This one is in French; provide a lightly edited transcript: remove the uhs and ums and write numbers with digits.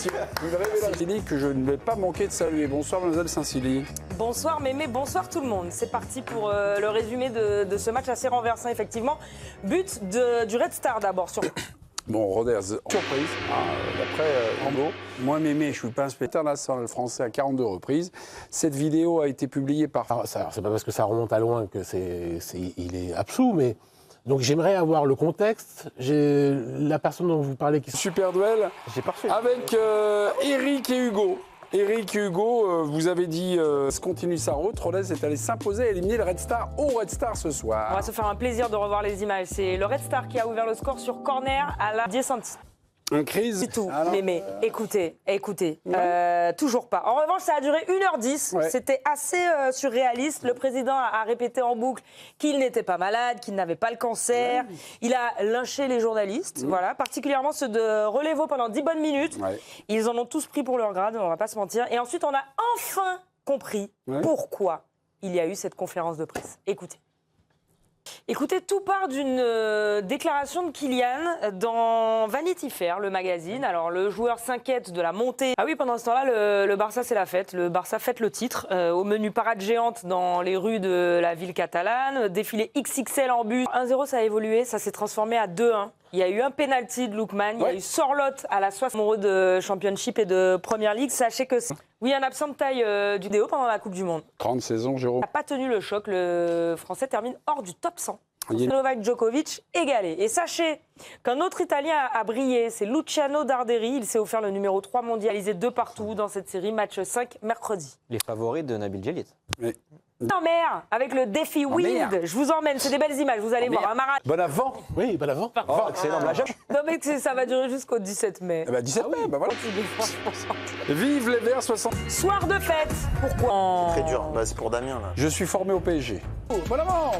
révélation. Une révélation. Il dit que je ne vais pas manquer de saluer. Bonsoir, mademoiselle Saint-Cylie. Bonsoir Mémé, bonsoir tout le monde. C'est parti pour le résumé de ce match assez renversant, effectivement. But du Red Star d'abord sur... Bon, Rodez, surprise. D'après Rambo, moi, Mémé, je suis pas un spectateur international français à 42 reprises. Cette vidéo a été publiée par... C'est pas parce que ça remonte à loin que il est absous, mais... Donc j'aimerais avoir le contexte. J'ai la personne dont vous parlez qui... Super duel avec Eric et Hugo. Eric et Hugo, vous avez dit continue sa route. Rodez est allé s'imposer et éliminer le Red Star au Red Star ce soir. On va se faire un plaisir de revoir les images. C'est le Red Star qui a ouvert le score sur corner à la 10 centimes. Un crise. C'est tout, Mémé. Écoutez. Toujours pas. En revanche, ça a duré 1h10. Ouais. C'était assez surréaliste. Le président a répété en boucle qu'il n'était pas malade, qu'il n'avait pas le cancer. Ouais. Il a lynché les journalistes, voilà, particulièrement ceux de Relévo pendant 10 bonnes minutes. Ouais. Ils en ont tous pris pour leur grade, on va pas se mentir. Et ensuite, on a enfin compris pourquoi il y a eu cette conférence de presse. Écoutez, tout part d'une déclaration de Kylian dans Vanity Fair, le magazine. Alors, le joueur s'inquiète de la montée. Ah oui, pendant ce temps-là, le Barça, c'est la fête. Le Barça fête le titre. Au menu parade géante dans les rues de la ville catalane. Défilé XXL en bus. 1-0, ça a évolué. Ça s'est transformé à 2-1. Il y a eu un penalty de Lookman, il y a eu Sorlotte à la 60 amoureux de Championship et de Premier League. Sachez que un absent de taille du DO pendant la Coupe du Monde. 30 saisons, Jérôme. Il n'a pas tenu le choc, le Français termine hors du top 100. Novak Djokovic égalé. Et sachez qu'un autre Italien a brillé, c'est Luciano Darderi. Il s'est offert le numéro 3 mondialisé 2 partout dans cette série, match 5 mercredi. Les favoris de Nabil Djellit. Oui. En mer, avec le défi Wind. Je vous emmène, c'est des belles images, vous allez voir. Un marathon. Bon avant. Oui, bon avant. Oh, excellent. Non mais ça va durer jusqu'au 17 mai. 17 mai, voilà. Vive les Verts 60. Soir de fête. Pourquoi Très dur, c'est pour Damien là. Je suis formé au PSG. Bon avant.